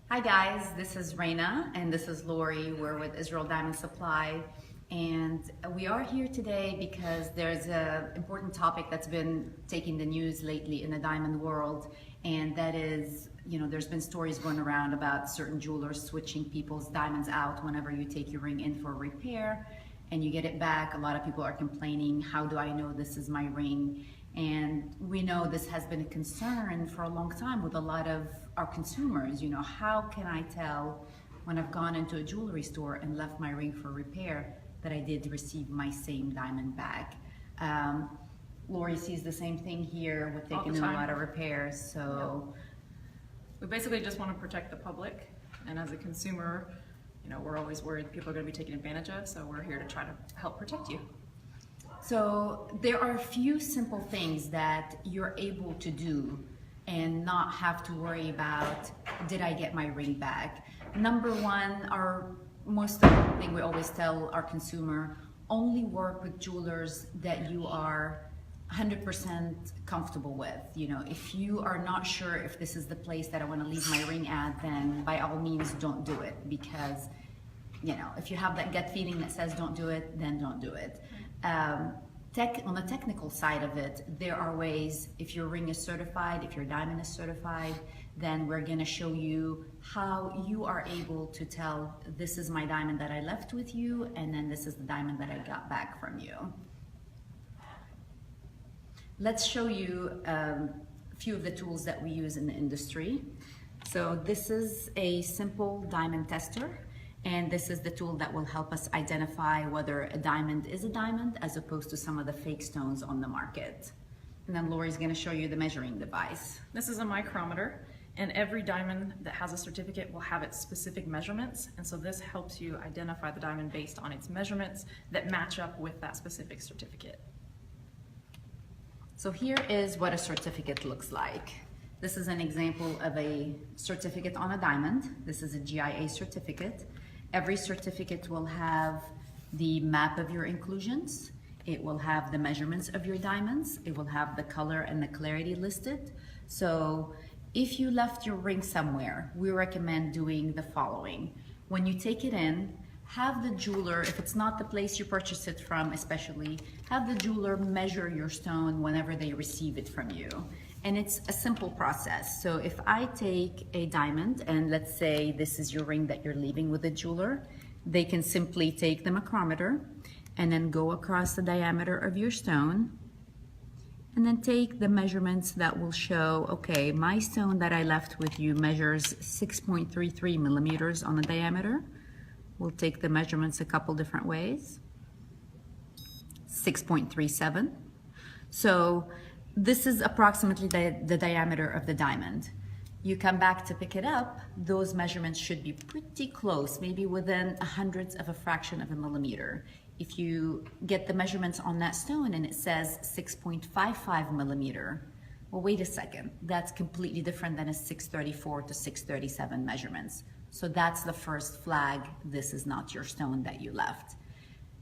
Hi guys, this is Raina and this is Lori. We're with Israel Diamond Supply, and we are here today because there's an important topic that's been taking the news lately in the diamond world, and that is, there's been stories going around about certain jewelers switching people's diamonds out whenever you take your ring in for repair and you get it back. A lot of people are complaining, how do I know this is my ring? And we know this has been a concern for a long time with a lot of our consumers. How can I tell when I've gone into a jewelry store and left my ring for repair that I did receive my same diamond back? Lori sees the same thing here with taking in a lot of repairs. So we basically just want to protect the public, and as a consumer, we're always worried people are going to be taken advantage of, so we're here to try to help protect you. So there are a few simple things that you're able to do and not have to worry about, did I get my ring back? Number one, our most important thing we always tell our consumer, only work with jewelers that you are 100% comfortable with. If you are not sure if this is the place that I want to leave my ring at, then by all means don't do it, because if you have that gut feeling that says don't do it, then don't do it. On the technical side of it, there are ways, if your ring is certified, if your diamond is certified, then we're going to show you how you are able to tell, this is my diamond that I left with you, and then this is the diamond that I got back from you. Let's show you a few of the tools that we use in the industry. So this is a simple diamond tester. And this is the tool that will help us identify whether a diamond is a diamond as opposed to some of the fake stones on the market. And then Lori's going to show you the measuring device. This is a micrometer, and every diamond that has a certificate will have its specific measurements, and so this helps you identify the diamond based on its measurements that match up with that specific certificate. So here is what a certificate looks like. This is an example of a certificate on a diamond. This is a G.I.A certificate. Every certificate will have the map of your inclusions. It will have the measurements of your diamonds. It will have the color and the clarity listed. So if you left your ring somewhere, we recommend doing the following. When you take it in, have the jeweler, if it's not the place you purchase it from especially, have the jeweler measure your stone whenever they receive it from you. And it's a simple process. So if I take a diamond, and let's say this is your ring that you're leaving with the jeweler, they can simply take the micrometer and then go across the diameter of your stone and then take the measurements that will show, okay, my stone that I left with you measures 6.33 millimeters on the diameter. We'll take the measurements a couple different ways. 6.37. So this is approximately the diameter of the diamond. You come back to pick it up, those measurements should be pretty close, maybe within a hundredth of a fraction of a millimeter. If you get the measurements on that stone and it says 6.55 millimeter, well, wait a second, that's completely different than a 634 to 637 measurements. So that's the first flag, this is not your stone that you left.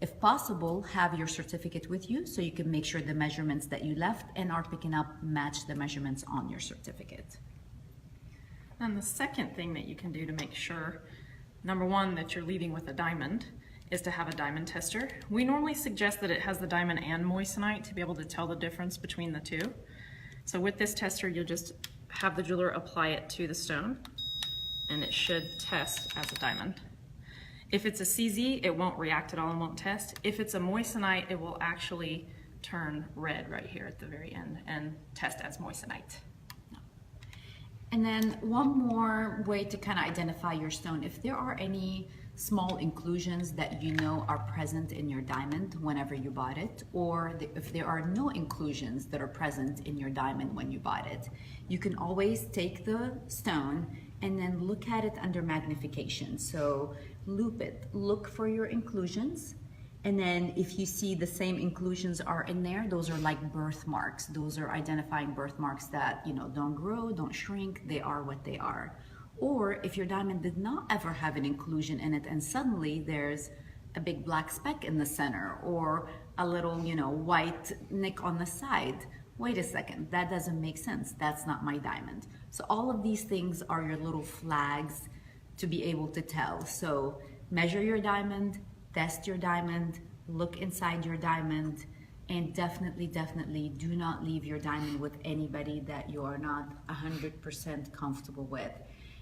If possible, have your certificate with you so you can make sure the measurements that you left and are picking up match the measurements on your certificate. And the second thing that you can do to make sure, number one, that you're leaving with a diamond, is to have a diamond tester. We normally suggest that it has the diamond and moissanite to be able to tell the difference between the two. So with this tester, you'll just have the jeweler apply it to the stone, and it should test as a diamond. If it's a CZ, it won't react at all and won't test. If it's a moissanite, it will actually turn red right here at the very end and test as moissanite. And then one more way to kind of identify your stone, if there are any small inclusions that are present in your diamond whenever you bought it, or if there are no inclusions that are present in your diamond when you bought it, you can always take the stone and then look at it under magnification. So loop it, look for your inclusions, and then if you see the same inclusions are in there, those are like birthmarks. Those are identifying birthmarks that don't grow, don't shrink, they are what they are. Or if your diamond did not ever have an inclusion in it and suddenly there's a big black speck in the center or a little white nick on the side, wait a second, that doesn't make sense, that's not my diamond. So all of these things are your little flags to be able to tell. So measure your diamond, test your diamond, look inside your diamond, and definitely do not leave your diamond with anybody that you are not 100% comfortable with.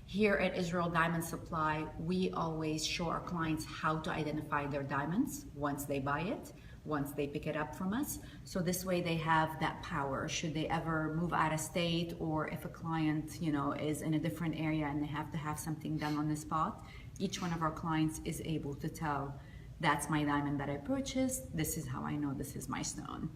Here at Israel Diamond Supply, we always show our clients how to identify their diamonds once they buy it, once they pick it up from us. So this way they have that power should they ever move out of state, or if a client, you know, is in a different area and they have to have something done on the spot. Each one of our clients is able to tell, that's my diamond that I purchased, this is how I know this is my stone.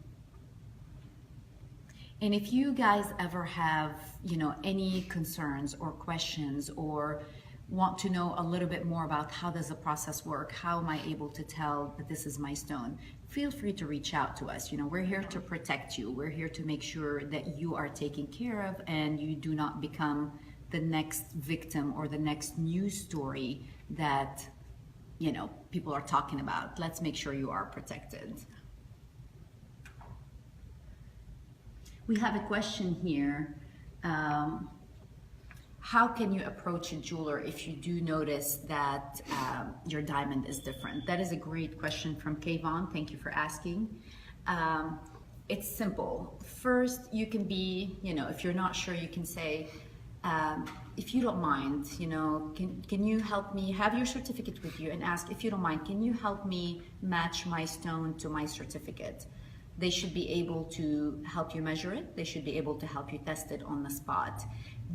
And if you guys ever have, you know, any concerns or questions, or want to know a little bit more about how does the process work, how am I able to tell that this is my stone, feel free to reach out to us. You know, we're here to protect you. We're here to make sure that you are taken care of and you do not become the next victim or the next news story that, you know, people are talking about. Let's make sure you are protected. We have a question here. How can you approach a jeweler if you do notice that your diamond is different? That is a great question from Kayvon. Thank you for asking. It's simple. First, you can be, you know, if you're not sure, you can say, if you don't mind, you know, can you help me have your certificate with you, and ask, if you don't mind, can you help me match my stone to my certificate? They should be able to help you measure it. They should be able to help you test it on the spot.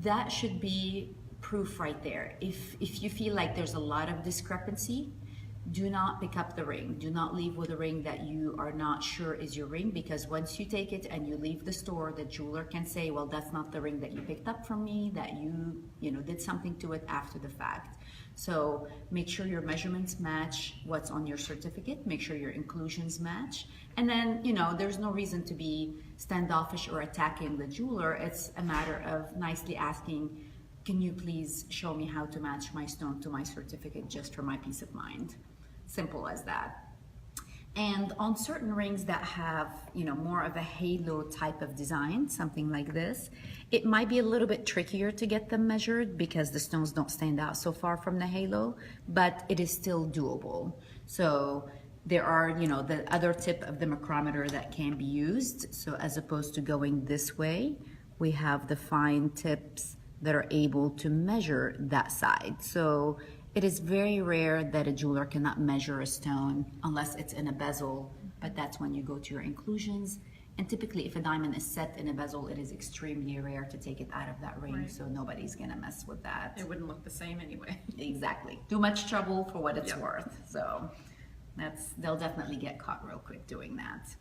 That should be proof right there. If you feel like there's a lot of discrepancy, do not pick up the ring. Do not leave with a ring that you are not sure is your ring, because once you take it and you leave the store, the jeweler can say, well, that's not the ring that you picked up from me, that you know, did something to it after the fact. So make sure your measurements match what's on your certificate, make sure your inclusions match, and then, you know, there's no reason to be standoffish or attacking the jeweler. It's a matter of nicely asking, can you please show me how to match my stone to my certificate, just for my peace of mind? Simple as that. And on certain rings that have, you know, more of a halo type of design, something like this, it might be a little bit trickier to get them measured because the stones don't stand out so far from the halo, but it is still doable. So there are, you know, the other tip of the micrometer that can be used. So as opposed to going this way, we have the fine tips that are able to measure that side. So it is very rare that a jeweler cannot measure a stone unless it's in a bezel, but that's when you go to your inclusions. And typically if a diamond is set in a bezel, it is extremely rare to take it out of that ring, right. So nobody's gonna mess with that. It wouldn't look the same anyway. Exactly. Too much trouble for what it's worth. So they'll definitely get caught real quick doing that.